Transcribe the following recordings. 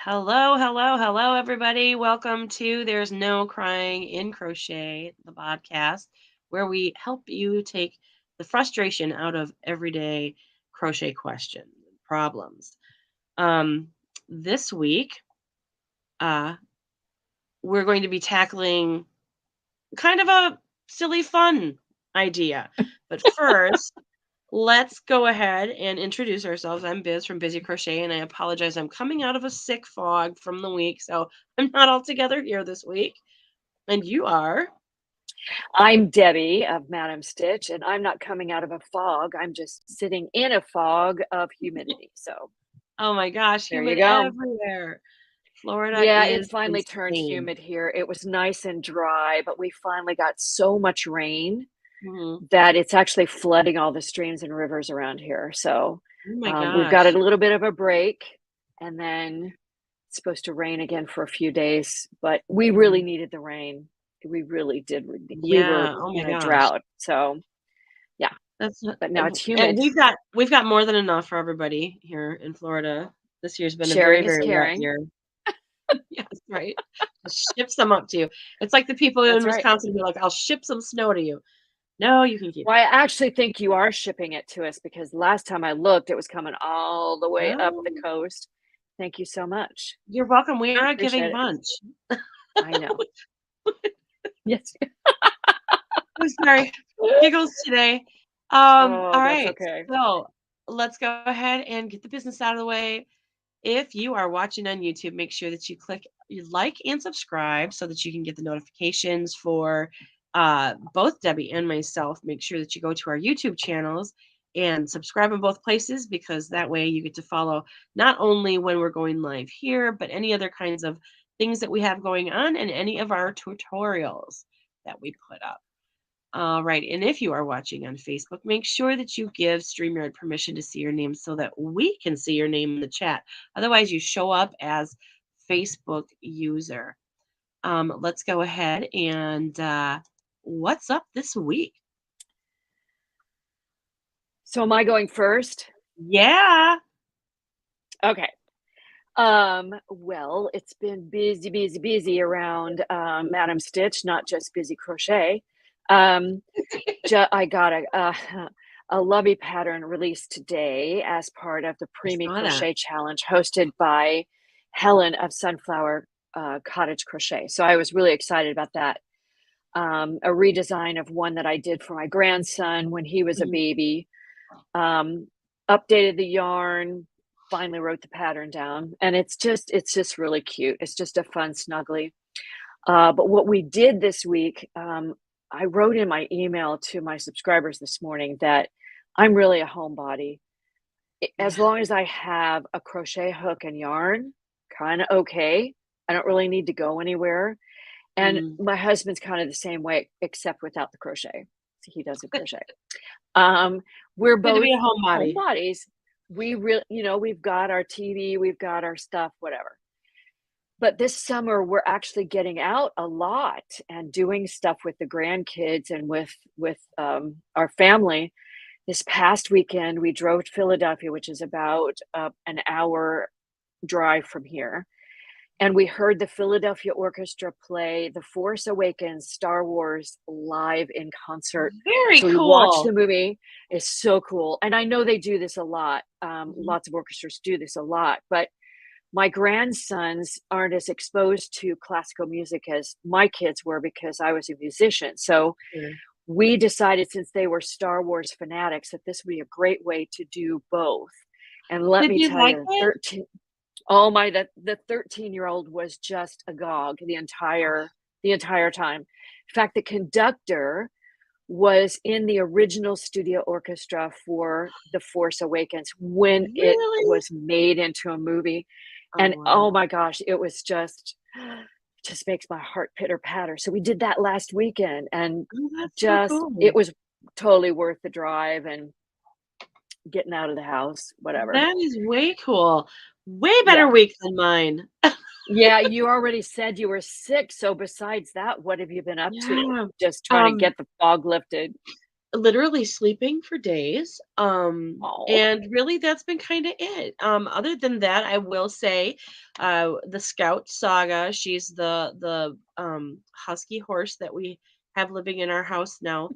Hello, hello, hello, everybody. Welcome to There's No Crying in Crochet, the podcast, where we help you take the frustration out of everyday crochet questions and problems. Um, this week, uh, we're going to be tackling kind of a silly fun idea. But first, let's go ahead and introduce ourselves. I'm Biz from Busy Crochet, and I apologize. I'm coming out of a sick fog from the week, so I'm not all together here this week. And you are? I'm Debbie of Madam Stitch, and I'm not coming out of a fog. I'm just sitting in a fog of humidity. So Oh my gosh, there you humid go. everywhere. Florida Yeah, it is finally turned insane. humid here. It was nice and dry, but we finally got so much rain Mhm. that it's actually flooding all the streams and rivers around here. So Oh my we've got a gosh. little bit of a break, and then it's supposed to rain again for a few days. But we really Mhm. needed the rain. We really did. We were Yeah. Oh my in a gosh. drought. So yeah, That's but now it's and humid. we've got more than enough for everybody here in Florida. This year's been a very, Sharing is very wet caring. year. Yes, right. Just ship some up to you. It's like the people in That's right. Wisconsin who are like, "I'll ship some snow to you." No, you can keep Well, it. I actually think you are shipping it to us because last time I looked, it was coming all the way up the Oh, coast. Thank you so much. you're welcome. We are a giving Appreciate it. bunch. I know. Yes. I'm sorry. Giggles today. Oh, All that's right. okay. So let's go ahead and get the business out of the way. If you are watching on YouTube, make sure that you click you like and subscribe so that you can get the notifications for both Debbie and myself. Make sure that you go to our YouTube channels and subscribe in both places because that way you get to follow not only when we're going live here, but any other kinds of things that we have going on and any of our tutorials that we put up. All right. And if you are watching on Facebook, make sure that you give StreamYard permission to see your name so that we can see your name in the chat. Otherwise, you show up as Facebook user. Let's go ahead and what's up this week? So am I going first? Yeah. Okay. Well, it's been busy, busy, busy around Madam Stitch, not just busy crochet. Um, I got a lovey pattern released today as part of the I Preemie saw that. Crochet Challenge hosted by Helen of Sunflower Cottage Crochet. So I was really excited about that. A redesign of one that I did for my grandson when he was a Mhm. baby. Um, Updated the yarn, finally wrote the pattern down, and it's just really cute. It's just a fun snuggly. But what we did this week, I wrote in my email to my subscribers this morning that I'm really a homebody. As Yeah. long as I have a crochet hook and yarn, kind of okay. I don't really need to go anywhere. And Mhm. my husband's kind of the same way, except without the crochet. So he doesn't crochet. Um, we're Good to both be a homebody. homebodies. We really, we've got our TV, we've got our stuff, whatever. But this summer, we're actually getting out a lot and doing stuff with the grandkids and with our family. This past weekend, we drove to Philadelphia, which is about an hour drive from here, and we heard the Philadelphia Orchestra play The Force Awakens Star Wars live in concert. Very So we watched cool. the movie. It's so cool. And I know they do this a lot. Mhm. Lots of orchestras do this a lot, but my grandsons aren't as exposed to classical music as my kids were because I was a musician. So Sure. we decided, since they were Star Wars fanatics, that this would be a great way to do both. And let Did me you tell like you, it? 13, oh my, the 13-year-old was just agog the entire time. In fact, the conductor was in the original studio orchestra for The Force Awakens when it Really? was made into a movie. Oh And oh wow. my gosh, it was just makes my heart pitter patter. So we did that last weekend, and Oh, that's so just it cool. was totally worth the drive and getting out of the house, whatever. That is way cool. Way better Yeah. week than mine. Yeah, you already said you were sick, so besides that, what have you been up to? Yeah. Just trying to Um, get the fog lifted. literally sleeping for days. Oh, And really that's been kind of it. Other than that, I will say, the Scout Saga, she's the husky horse that we have living in our house now.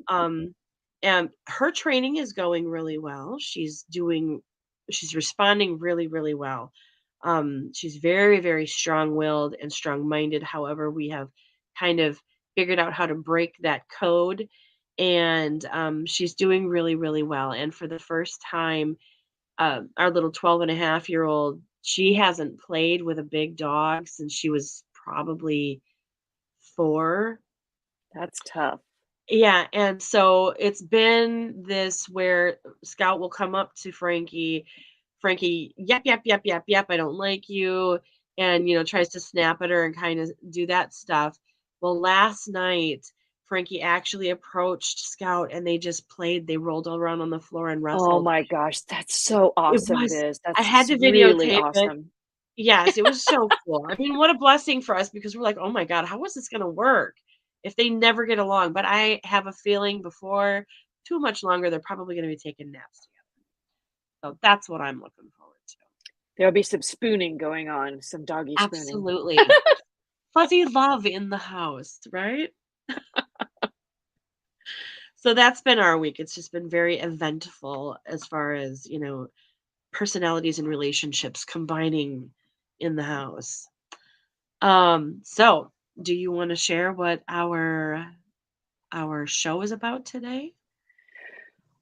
Um, and her training is going really well. She's responding really, really well. She's very, very strong-willed and strong-minded. However, we have kind of figured out how to break that code, and she's doing really, really well. And for the first time, our little 12.5-year-old, she hasn't played with a big dog since she was probably 4. that's tough. Yeah, and so it's been this where Scout will come up to Frankie, yep, yep, yep, yep, yep, I don't like you, and tries to snap at her and kind of do that stuff. Well, last night, Frankie actually approached Scout and they just played. They rolled around on the floor and Oh wrestled. my gosh, that's so It awesome, was, Biz. I had That's to really videotape it. awesome. Yes, it was so cool. I mean, what a blessing for us because we're like, "Oh my god, how is this gonna work if they never get along?" But I have a feeling before too much longer, they're probably gonna be taking naps together. So that's what I'm looking forward to. There'll be some spooning going on, some doggy spooning. Absolutely. Fuzzy love in the house, right? So that's been our week. It's just been very eventful as far as, personalities and relationships combining in the house. So do you want to share what our show is about today?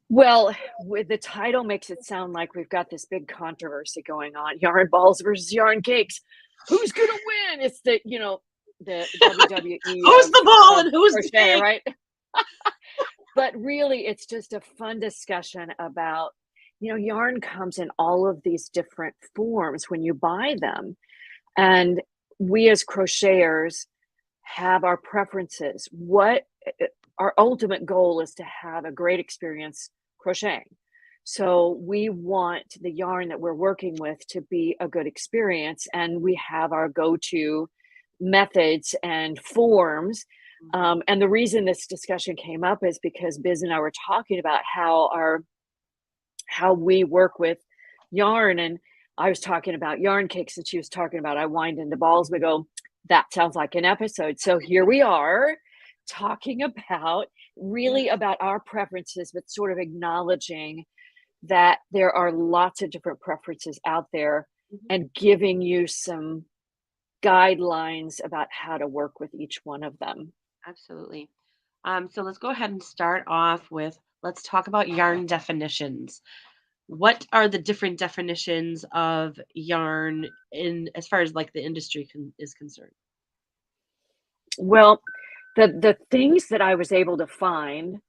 Well, with the title makes it sound like we've got this big controversy going on, yarn balls versus yarn cakes. Who's gonna win? It's the WWE Who's the ball of and who's the crochet, cake? right? But really, it's just a fun discussion about, yarn comes in all of these different forms when you buy them. And we as crocheters have our preferences. What our ultimate goal is to have a great experience crocheting. So we want the yarn that we're working with to be a good experience, and we have our go-to methods and forms. Mhm. And the reason this discussion came up is because Biz and I were talking about how we work with yarn, and I was talking about yarn cakes and she was talking about I wind into balls. We go, that sounds like an episode. So here we are talking about Yeah. really about our preferences, but sort of acknowledging that there are lots of different preferences out there Mhm. and giving you some guidelines about how to work with each one of them. Absolutely. So let's go ahead and start off with, let's talk about yarn definitions. What are the different definitions of yarn in as far as like the industry is concerned? Well, the things that I was able to find,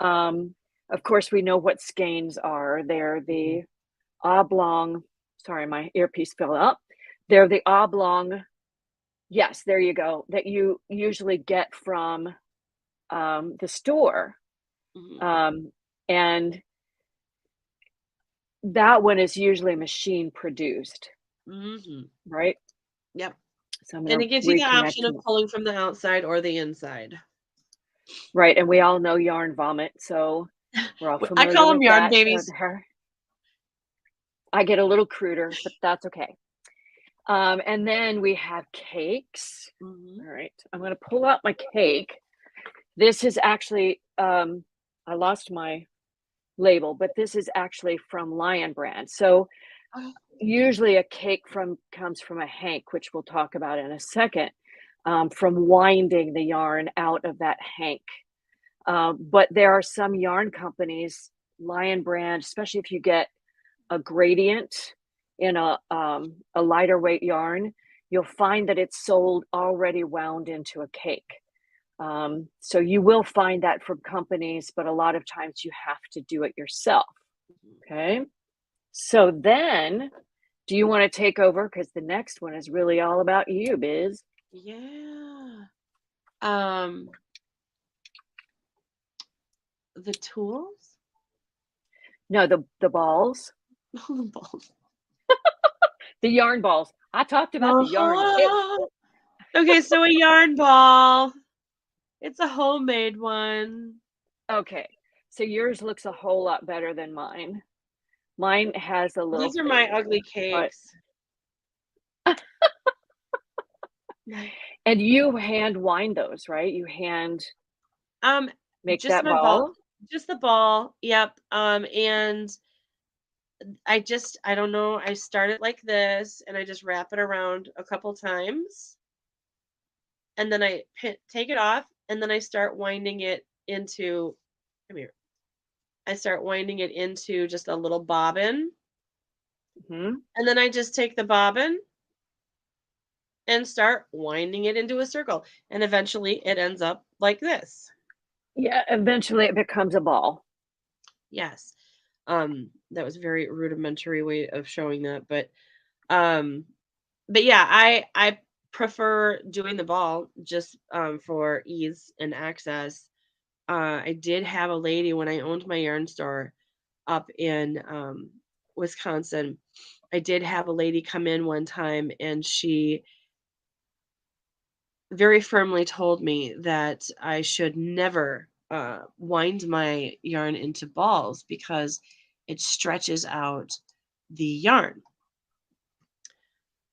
um, of course, we know what skeins are. They're Mhm. the oblong. Sorry, my earpiece fell out. They're the oblong. Yes, there you go. That you usually get from the store, Mhm. um, and that one is usually machine produced, Mhm. right? Yep. So I'm And going it to gives you the option reconnect. of pulling from the outside or the inside. Right, and we all know yarn vomit, so we're all I familiar call them with yarn that. babies. I get a little cruder, but that's okay. And then we have cakes. Mhm. All right, I'm going to pull out my cake. This is actually, I lost my label, but this is actually from Lion Brand. So Okay. usually a cake comes from a hank, which we'll talk about in a second, from winding the yarn out of that hank. But there are some yarn companies, Lion Brand, especially if you get a gradient in a lighter weight yarn, you'll find that it's sold already wound into a cake. So you will find that from companies, but a lot of times you have to do it yourself. Mhm. Okay. So then, do you want to take over? Because the next one is really all about you, Biz. Yeah. Um, the tools? No, the balls, The balls. the yarn balls. I talked about the yarn cake. Uh-huh. Okay, so a yarn ball. It's a homemade one. Okay. So yours looks a whole lot better than mine. Mine has a little These are my fade, ugly but cakes. My and you hand wind those, right? You hand um, make just that my ball, ball? just the ball. Yep. And I don't know, I start it like this and I just wrap it around a couple times and then take it off and then I start winding it into come here. I start winding it into just a little bobbin Mhm. and then I just take the bobbin and start winding it into a circle and eventually it ends up like this. Yeah, eventually it becomes a ball. Yes. That was a very rudimentary way of showing that, um but yeah, I prefer doing the ball just for ease and access. I did have a lady when I owned my yarn store up in Wisconsin. I did have a lady come in one time and she very firmly told me that I should never wind my yarn into balls because it stretches out the yarn.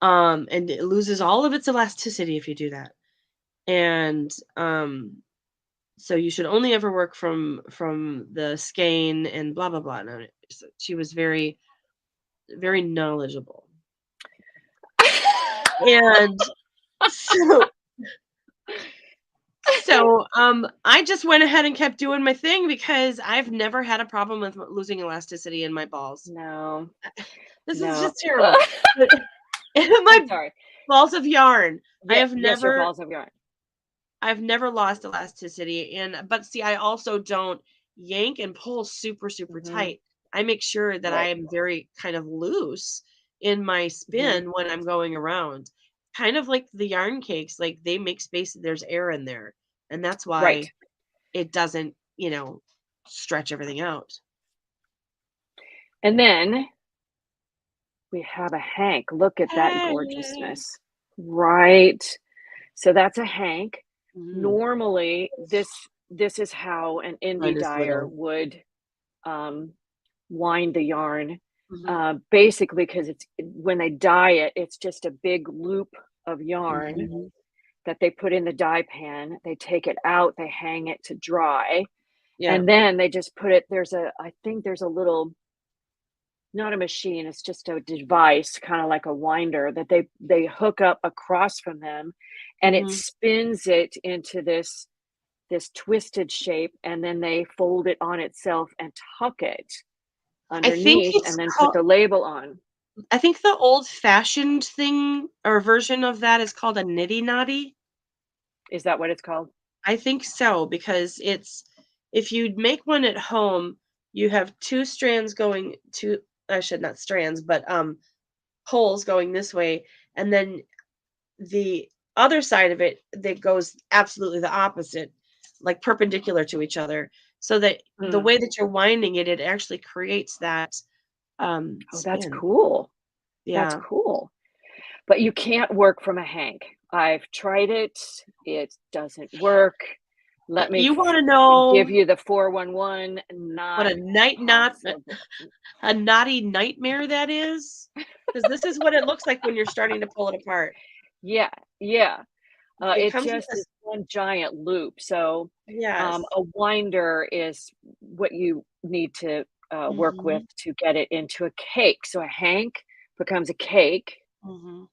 And it loses all of its elasticity if you do that. And so you should only ever work from the skein and blah blah blah. No, so she was very knowledgeable, and so I just went ahead and kept doing my thing because I've never had a problem with losing elasticity in my balls. No, This is no. just terrible. But in I'm my sorry. balls of yarn, I Yeah, have yes, your never balls of yarn. I've never lost elasticity but see, I also don't yank and pull super, super Mhm. tight. I make sure that I Right. am very kind of loose in my Mhm. spin when I'm going around. Kind of like the yarn cakes, like they make space, there's air in there. And that's Right. why it doesn't, stretch everything out. And then we have a hank. Look at that Hey. gorgeousness. Right. So that's a hank. Mhm. Normally, this is how an indie Mine is dyer little. would um, wind the yarn. Mhm. Basically, because it's when they dye it, it's just a big loop of yarn Mhm. that they put in the dye pan. They take it out, they hang it to dry, Yeah. and then they just put it. I think there's a little, not a machine, it's just a device, kind of like a winder that they hook up across from them, and it Mhm. spins it into this twisted shape, and then they fold it on itself and tuck it I think underneath it's and then put called the label on. I think the old-fashioned thing or version of that is called a niddy-noddy. Is that what it's called? I think so because it's if you make one at home, you have 2 strands going to I should not strands, but, poles going this way, and then the other side of it that goes absolutely the opposite, like perpendicular to each other, so that the Mm. way that you're winding it, it actually creates that, Oh, that's spin. cool. That's Yeah. cool. But you can't work from a hank. I've tried it. It doesn't work. Let me You wanna give know you the 411. what Not a night not possible. a naughty nightmare that is? Because this is what it looks like when you're starting to pull it apart. Yeah, yeah. It It comes with just is this one giant loop. So, yes. a winder is what you need to work with Mhm, to get it into a cake. So a hank becomes a cake. mhm.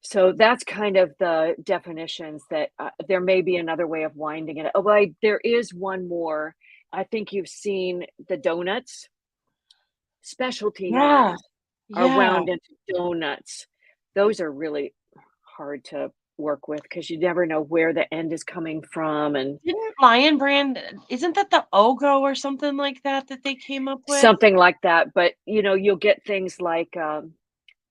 So that's kind of the definitions that there may be another way of winding it. Oh, there is one more. I think you've seen the donuts. Specialty Yeah, yarns are yeah. wound into donuts. Those are really hard to work with because you never know where the end is coming from and Didn't Lion Brand isn't that the Ogo or something like that that they came up with? something like that. But you'll get things like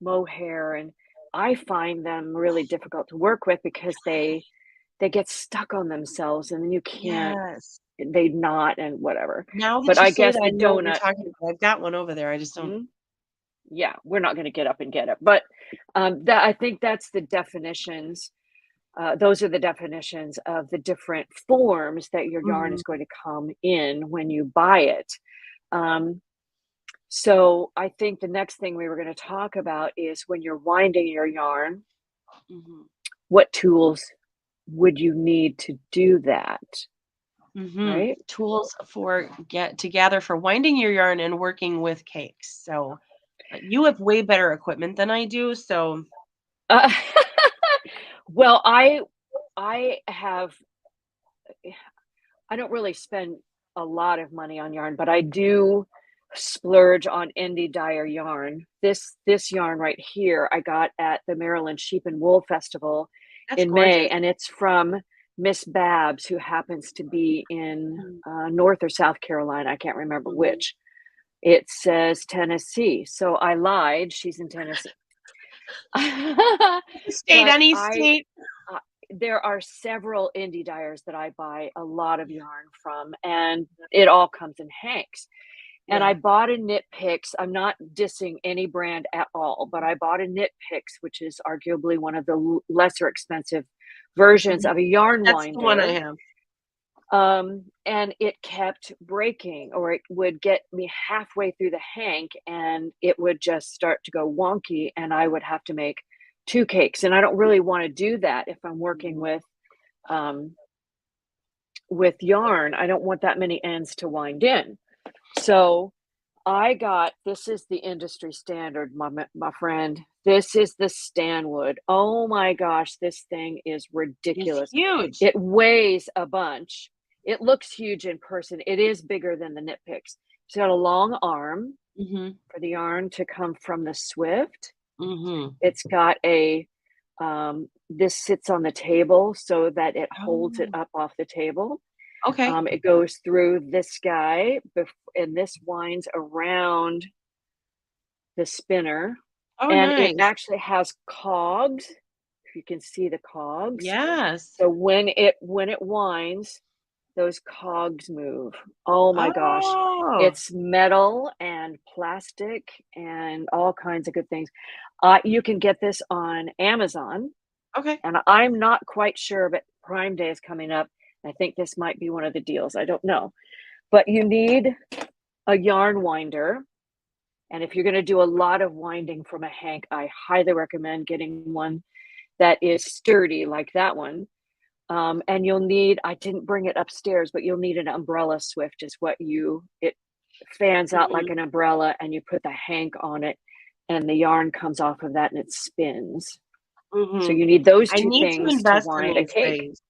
mohair, and I find them really difficult to work with because they get stuck on themselves and then you can't, Yes. they knot and whatever. Now But that you I say guess that, I the know what you're donut, talking about. I've got one over there, I just don't mhm, yeah, we're not going to get up and get it. But that, I think that's the definitions. those are the definitions of the different forms that your yarn is Mhm. going to come in when you buy it. Um, so I think the next thing we were going to talk about is when you're winding your yarn, Mhm. what tools would you need to do that, Mhm. right? Tools for get to gather for winding your yarn and working with cakes. So, you have way better equipment than I do, so Uh, well, I have I don't really spend a lot of money on yarn, but I do splurge on indie dyer yarn. This yarn right here I got at the Maryland Sheep and Wool Festival that's in May, gorgeous. and it's from Miss Babs, who happens to be in Mhm. North or South Carolina. I can't remember Mhm. which. It says Tennessee, so I lied. She's in Tennessee. State, But any state. uh, there are several indie dyers that I buy a lot of yarn from, and it all comes in hanks. And I Yeah. bought a Knit Picks. I'm not dissing any brand at all, but I bought a Knit Picks, which is arguably one of the lesser expensive versions Mhm. of a yarn That's the one I winder. have. And it kept breaking, or it would get me halfway through the hank and it would just start to go wonky, and I would have to make two cakes. And I don't really want to do that if I'm working Mhm. um, with yarn. I don't want that many ends to wind in. So I got, this is the industry standard, my friend. This is the Stanwood. Oh my gosh, this thing is It's ridiculous. huge. It weighs a bunch. It looks huge in person. It is bigger than the Knit Picks. It's got a long arm Mhm. for the yarn to come from the Swift. Mhm. It's got a this sits on the table so that it holds it Oh, up off the table. okay. It goes through this guy, and this winds around the spinner, Oh, and it nice. actually has cogs, if you can see the cogs. Yes. So when it winds, those cogs move. Oh my gosh. Oh, It's metal and plastic and all kinds of good things. You can get this on Amazon, okay. and I'm not quite sure, but Prime Day is coming up. I think this might be one of the deals. I don't know. But you need a yarn winder. And if you're going to do a lot of winding from a hank, I highly recommend getting one that is sturdy like that one. And you'll need, I didn't bring it upstairs, but you'll need an umbrella swift, is what it fans out like Mhm. an umbrella, and you put the hank on it, and the yarn comes off of that and it spins. So Mhm. you need those I two need to things to invest in wind a these cake. things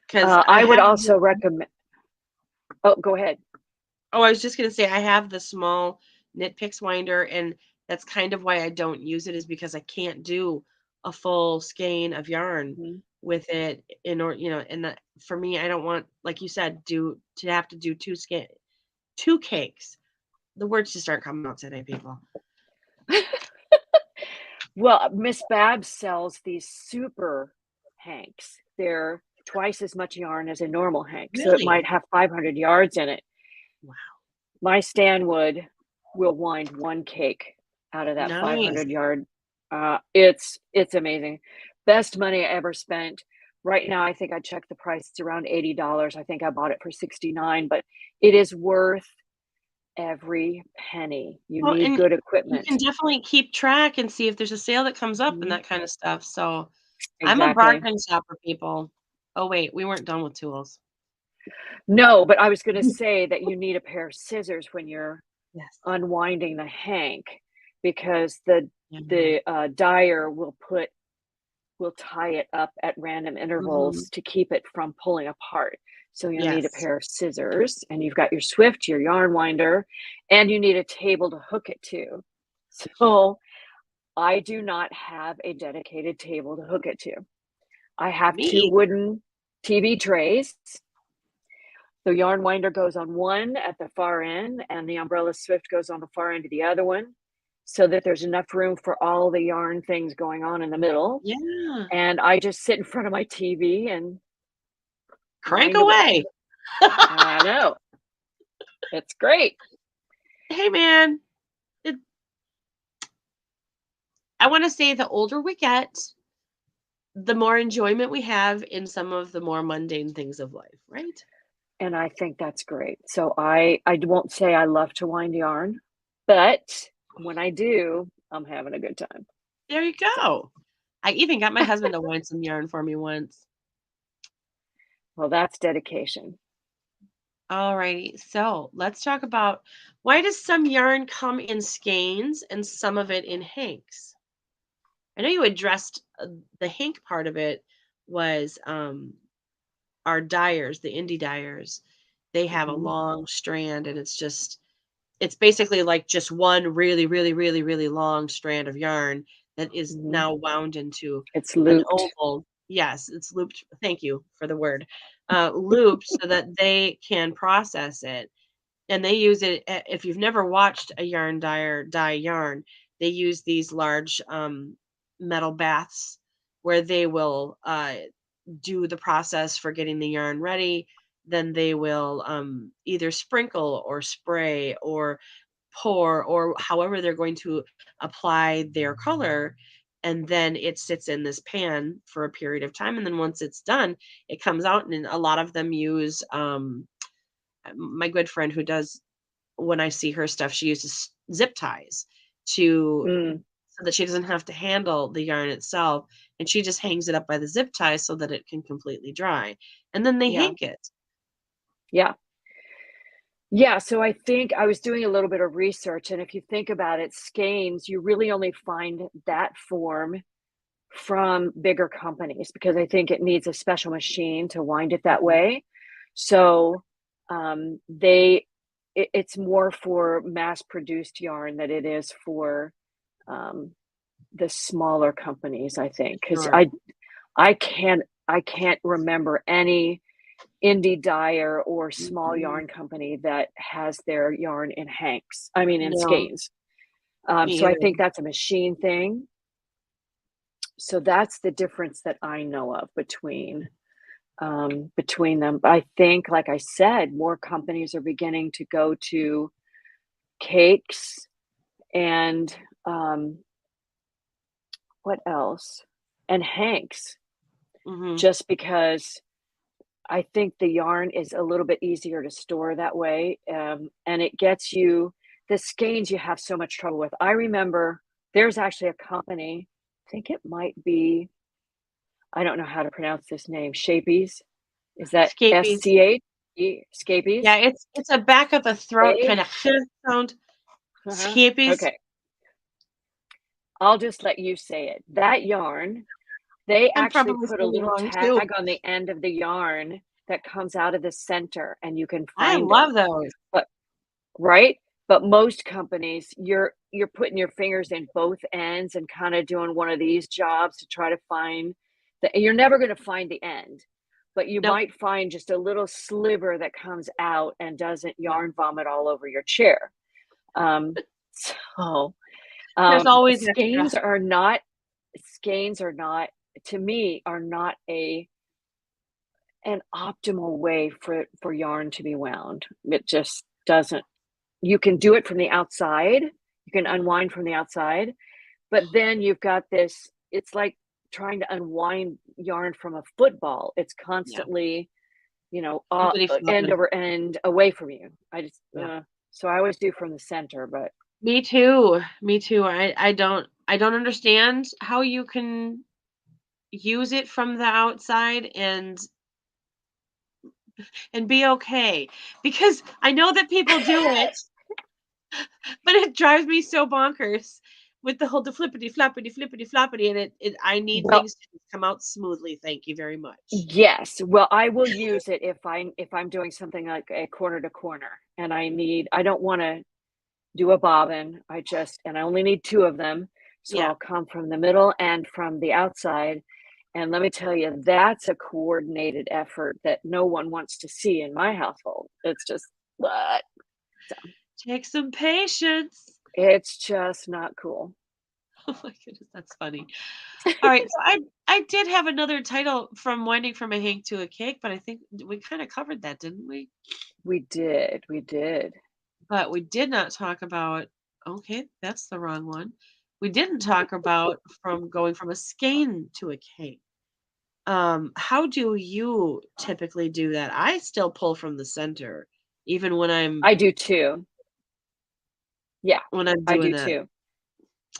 because I I would have also recommend, oh, go ahead. I was just gonna say I have the small Knit Picks winder, and that's kind of why I don't use it is because I can't do a full skein of yarn Mhm. with it in order, and that for me, I don't want, like you said, to have to do 2 cakes. The words just aren't coming out today, people. Well, Miss Babs sells these super hanks. They're twice as much yarn as a normal hank, so it might Really? have 500 yards in it. Wow. My Stanwood will wind one cake out of that Nice. 500 yard. It's amazing. Best money I ever spent. Right now, I think I checked the price. It's around $80. I think I bought it for 69, but it is worth every penny. You Well, need and good you can equipment. definitely keep track and see if there's a sale that comes up and Mhm. that kind of stuff, so I'm a Exactly. bargain shopper, people. Oh, wait, we weren't done with tools. No, but I was gonna say that you need a pair of scissors when you're Yes. unwinding the hank, because the Yeah. the, dyer will tie it up at random Mhm. intervals to keep it from pulling apart. So you'll need a Yes. pair of scissors, and you've got your Swift, your yarn winder, and you need a table to hook it to. So I do not have a dedicated table to hook it to. I have Me 2 either. wooden TV trays. The yarn winder goes on one at the far end, and the umbrella swift goes on the far end of the other one, so that there's enough room for all the yarn things going on in the middle. Yeah. And I just sit in front of my TV and Crank wind away. away. I know. It's great. Hey, man. It I want to say the older we get, the more enjoyment we have in some of the more mundane things of life, right? And I think that's great. So I won't say I love to wind yarn, but when I do, I'm having a good time. There you So, go. I even got my husband to wind some yarn for me once. well, that's dedication. Alrighty, so let's talk about why does some yarn come in skeins and some of it in hanks? I know you addressed the hank part of it was our dyers, the indie dyers. They have a Mhm. long strand and it's basically like just one really, really, really, really long strand of yarn that is Mhm. now wound into It's an looped. oval. Yes, it's looped. Thank you for the word. Looped so that they can process it. And they use it. If you've never watched a yarn dyer dye yarn, they use these large metal baths where they will do the process for getting the yarn ready. Then they will either sprinkle or spray or pour or however they're going to apply their color. And then it sits in this pan for a period of time. And then once it's done, it comes out. And a lot of them use my good friend who does when I see her stuff, she uses zip ties to Mm, so that she doesn't have to handle the yarn itself, and she just hangs it up by the zip tie so that it can completely dry, and then they yeah. hank it. Yeah. Yeah, so I think I was doing a little bit of research, and if you think about it, skeins, you really only find that form from bigger companies because I think it needs a special machine to wind it that Mhm. way. So, they it's more for mass-produced yarn than it is for, um, the smaller companies, I think, 'cause Sure. I can't remember any indie dyer or small Mm-mm. yarn company that has their yarn in hanks. I mean, in No, skeins. me So I either. think that's a machine thing. So that's the difference that I know of between them. I think, like I said, more companies are beginning to go to cakes and um, what else? And hanks, Mhm. just because I think the yarn is a little bit easier to store that way, and it gets you the skeins you have so much trouble with. I remember there's actually a company, I think it might be, I don't know how to pronounce this name, Shapies? Is that Scabies. SCHE? Yeah, Scabies? it's a back of the throat They kinda sound. uh-huh, Scabies, okay, I'll just let you say it. That yarn, they I'm actually probably put a saying it little wrong too. tag on the end of the yarn that comes out of the center, and you can I find it. love those. But right? But most companies, you're putting your fingers in both ends and kinda doing one of these jobs to try to find the you're never gonna find the end, but you Nope. might find just a little sliver that comes out and doesn't Yep. yarn vomit all over your chair. Um, so, There's always skeins extra. are not skeins are not to me, are not an optimal way for yarn to be wound. It just doesn't you can do it from the outside, you can Mhm. unwind from the outside, but then you've got this it's like trying to unwind yarn from a football. It's Yeah. constantly, Flippity end flopping. over end away from you. I just, Yeah. so I always do from the center, but Me too. Me too. I don't understand how you can use it from the outside and be okay. Because I know that people do it, but it drives me so bonkers with the whole the flippity floppity and it I need well, things to come out smoothly. Thank you very much. yes, well, I will use it if I'm doing something like a corner to corner and I don't wanna do a bobbin. And I only need 2 of them, so Yeah. I'll come from the middle and from the outside, and let me tell you, that's a coordinated effort that no one wants to see in my household. It's just, what? So, Take some patience. it's just not cool. Oh my goodness, that's funny. All right, so I did have another title from winding from a hank to a cake, but I think we kind of covered that, didn't we? We did. But we did not talk about okay, that's the wrong one. we didn't talk about from going from a skein to a cake. How do you typically do that? I still pull from the center, even I do too. Yeah, when I'm I doing do that. too.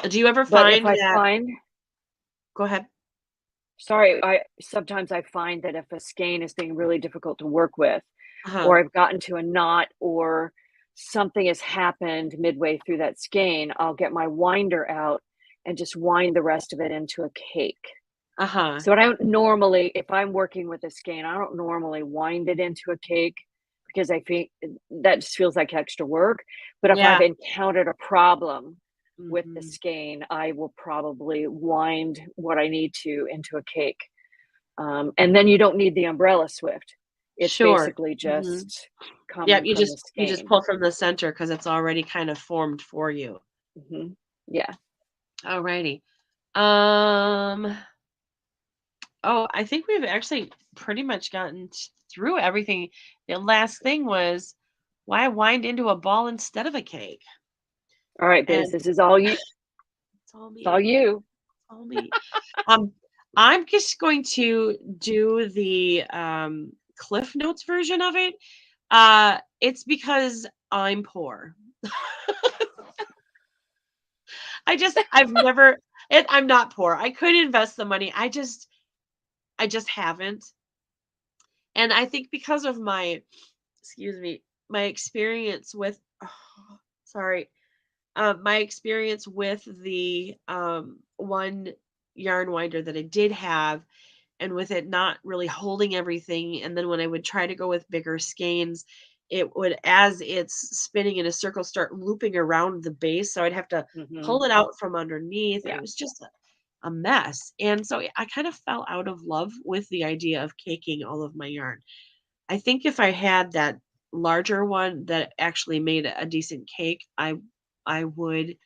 Do you ever But if find I that find go ahead. sorry, I sometimes I find that if a skein is being really difficult to work with, Uh-huh. or I've gotten to a knot, or something has happened midway through that skein, I'll get my winder out and just wind the rest of it into a cake. Uh-huh. So I don't normally, if I'm working with a skein, I don't normally wind it into a cake because I think that just feels like extra work. But if I've Yeah. encountered a problem with the Mhm. skein, I will probably wind what I need to into a cake. And then you don't need the umbrella swift. It's Sure. basically Mhm. just Yep, coming you from the just skein. pull from the center because it's already kind of formed for you. Yeah. Alrighty. Um, oh, I think we've actually pretty much gotten through everything. The last thing was why wind into a ball instead of a cake? All right, Biz. And This is all you. it's all It's all me. you. All me. Um, I'm just going to do the Cliff Notes version of it. It's because I'm poor. I've never I'm not poor. I could invest the money. I just haven't. And I think because of my excuse me, my experience with sorry, my experience with the one yarn winder that I did have, and with it not really holding everything, and then when I would try to go with bigger skeins, it would, as it's spinning in a circle, start looping around the base, so I'd have to Hmm. pull it out from underneath, and it Yeah. was just a mess. And so I kind of fell out of love with the idea of caking all of my yarn. I think if I had that larger one that actually made a decent cake, I would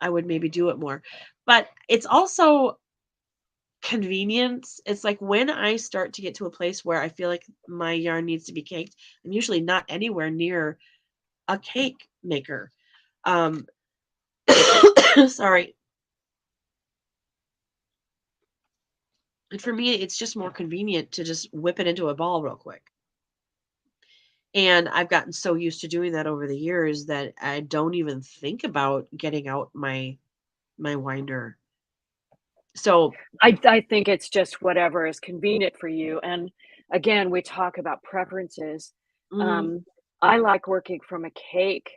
I would maybe do it more. But it's also convenience. It's like when I start to get to a place where I feel like my yarn needs to be caked, I'm usually not anywhere near a cake maker. Um, sorry. And for me, it's just more convenient to just whip it into a ball real quick. And I've gotten so used to doing that over the years that I don't even think about getting out my winder. So, I think it's just whatever is convenient for you, and again, we talk about preferences. mhm, Um, I like working from a cake.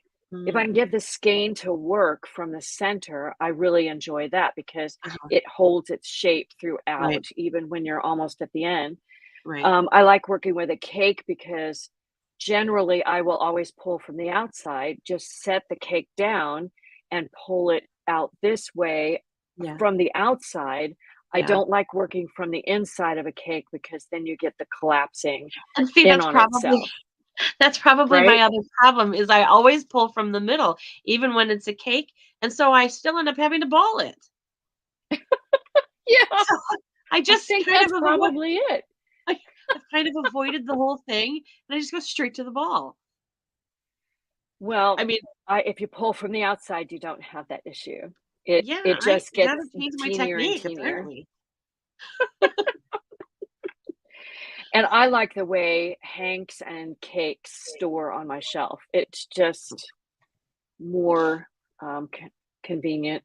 If I mhm, can get the skein to work from the center, I really enjoy that because uh-huh, it holds its shape right, throughout, even when you're almost at the end. right. I like working with a cake because generally I will always pull from the outside, just set the cake down and pull it out this way Yeah, from the outside. I yeah. don't like working from the inside of a cake because then you get the collapsing And see, in on itself, that's probably my right? other problem is I always pull from the middle, even when it's a cake, and so I still end up having to ball it. Yeah, So I I just think kind that's of avoid probably it. I I've kind of avoided the whole thing, and I just go straight to the ball. I Well, mean, I if you pull from the outside, you don't have that issue. It yeah, I just gets haven't changed my teenier and technique teenier. apparently. And I like the way Hanks and cakes store on my shelf. It's just more, convenient.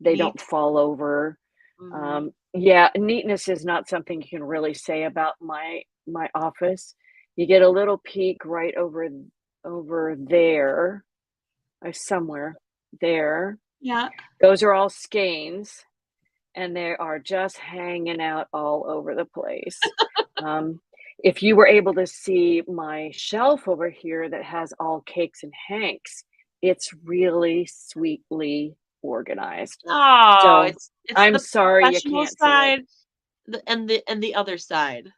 They don't Neat. fall over. Mhm. Yeah, neatness is not something you can really say about my office. You get a little peek right over there, somewhere there. Yeah. Those are all skeins, and they are just hanging out all over the place. Um, if you were able to see my shelf over here that has all cakes and hanks, it's really sweetly organized. Oh, So it's I'm the sorry you professional can't see it. side, and the other side.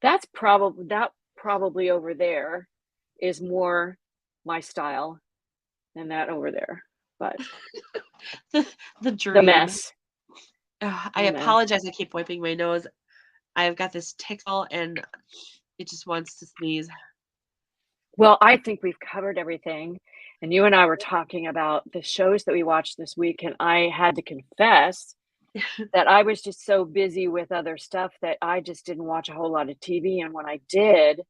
That probably over there is more my style than that over there. But The the the dream. mess, I the mess. apologize, I keep wiping my nose. I've got this tickle and it just wants to sneeze. Well, I think we've covered everything. And you and I were talking about the shows that we watched this week, and I had to confess that I was just so busy with other stuff that I just didn't watch a whole lot of TV, and when I did,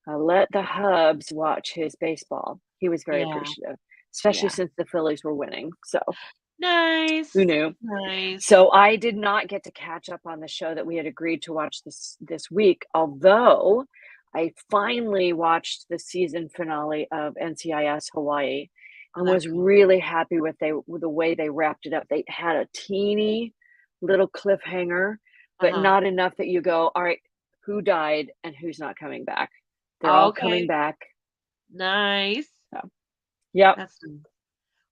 I let the hubs watch his baseball. He was very Yeah. appreciative, especially Yeah. since the Phillies were winning, so who Nice. knew? Nice. So I did not get to catch up on the show that we had agreed to watch this week, although I finally watched the season finale of NCIS Hawaii Oh, and that's was good. really happy with the way they wrapped it up. They had a teeny little cliffhanger, but Uh-huh. not enough that you go, all right, who died and who's not coming back? They're all coming Okay. back. Nice. So, yep. That's nice.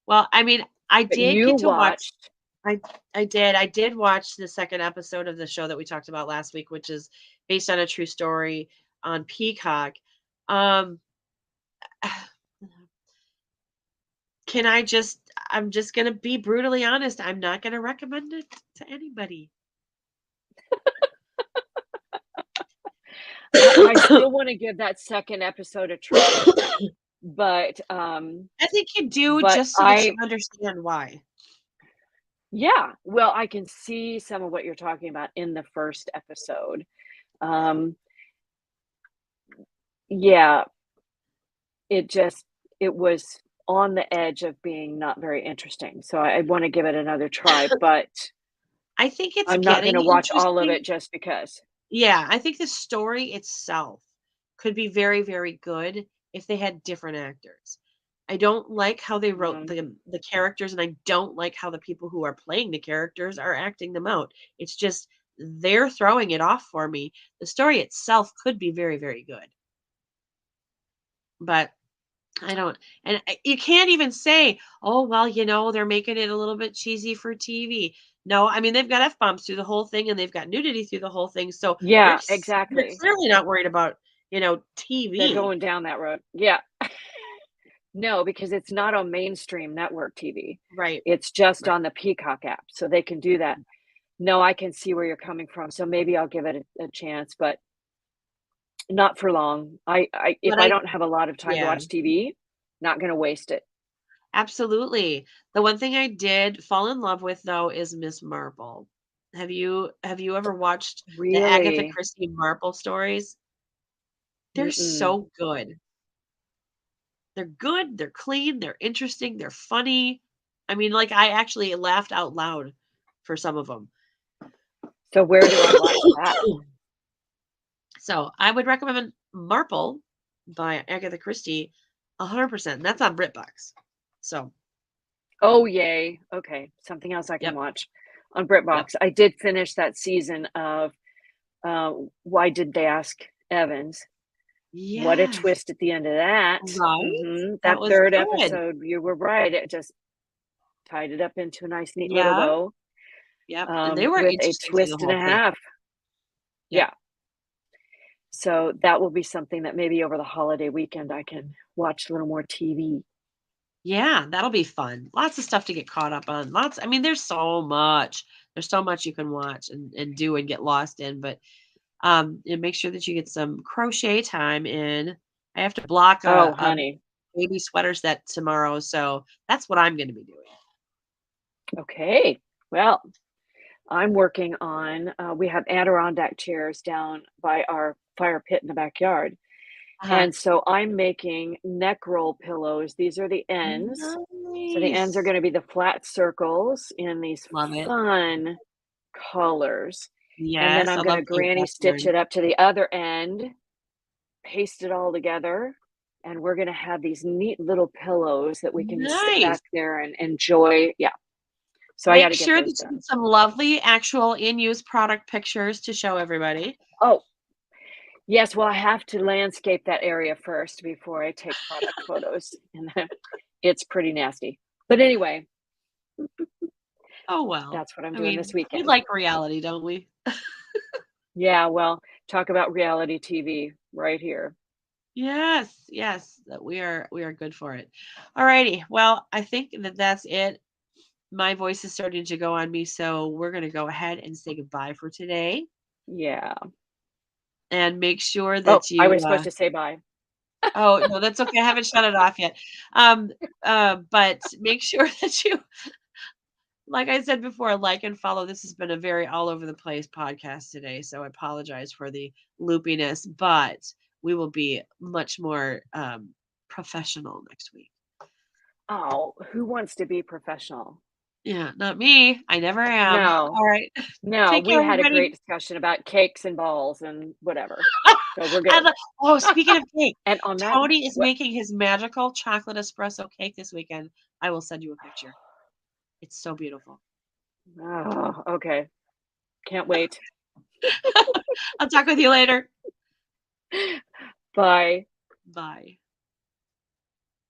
Well, I mean, I But did you get to watch watched, I I did watch the second episode of the show that we talked about last week, which is based on a true story on Peacock. Um, can I just I'm just gonna be brutally honest. I'm not gonna recommend it to anybody. I still want to give that second episode a try, but I think you do but just so that you understand why. yeah, well, I can see some of what you're talking about in the first episode. Um, yeah, it just it was on the edge of being not very interesting. So I want to give it another try, but I think it's I'm not going getting to watch all of interesting. it just because. Yeah, I think the story itself could be very, very good if they had different actors. I don't like how they wrote Mm, the characters, and I don't like how the people who are playing the characters are acting them out. It's just they're throwing it off for me. The story itself could be very, very good, but I don't. And you can't even say, "Oh, well, they're making it a little bit cheesy for TV." No, I mean they've got f bombs through the whole thing, and they've got nudity through the whole thing. So yeah, they're exactly. clearly not worried about They're TV. going down that road. Yeah. No, because it's not on mainstream network TV. Right. It's just Right. on the Peacock app, so they can do that. No, I can see where you're coming from, so maybe I'll give it a chance, but not for long. I if But I I don't have a lot of time to Yeah, watch TV, not gonna waste it. absolutely. The one thing I did fall in love with though is Miss Marple. Have you ever watched the Agatha Really? Christie Marple stories? They're Mm-mm. so good. They're good, they're clean, they're interesting, they're funny. I mean, like, I actually laughed out loud for some of them. So where do I watch that? So, I would recommend Marple by Agatha Christie 100%, that's on BritBox. So, Oh, yay. Okay, something else I can yep, watch on yep. BritBox. I did finish that season of, Why Did They Ask Evans? What a Yes, twist at the end of that. right? Mhm, That that was 3rd good. episode, you were right, it just tied it up into a nice, neat little Yeah, bow, yep, and they were with a interesting through the twist and a whole thing. half. Yep. Yeah, so that will be something that maybe over the holiday weekend I can watch a little more TV. Yeah, that'll be fun. Lots of stuff to get caught up on. I mean, there's so much. There's so much you can watch and do and get lost in, but and make sure that you get some crochet time in. I have to block Oh, a honey. baby sweater set tomorrow, so that's what I'm going to be doing. Okay. Well, I'm working on, we have Adirondack chairs down by our fire pit in the backyard. Uh-huh. And so I'm making neck roll pillows. These are the ends. So the ends are Nice. going to be the flat circles in these Love it. fun colors. And then Yes, I'm I going love to paint granny stitch pattern. it up to the other end, paste it all together. And we're going to have these neat little pillows that we can just sit Nice. back there and enjoy. Yeah. So I got Make to get sure those that you done. get some lovely actual in-use product pictures to show everybody. Oh, yes, well, I have to landscape that area first before I take product photos, and it's pretty nasty. But anyway, Oh, well. that's what I'm I doing this mean, we weekend. like reality, don't we? Yeah, well, talk about reality TV right here. Yes, yes, that we are good for it. Alrighty. Well, I think that that's it. My voice is starting to go on me, so we're going to go ahead and say goodbye for today Yeah. and make sure Oh, that I you was supposed to say bye. Oh, no, that's okay. I haven't shut it off yet. Um, but make sure that you, like I said before, like and follow. This has been a very all over the place podcast today, so I apologize for the loopiness, but we will be much more professional next week. Oh, who wants to be professional? Yeah, not me. I never am. No, All right. no, Take care, we had a everybody. great discussion about cakes and balls and whatever. So we're I good. lo Oh, speaking of cake, And on that note, Tony is what? making his magical chocolate espresso cake this weekend. I will send you a picture. It's so beautiful. Oh, okay. Can't wait. I'll talk with you later. Bye. Bye.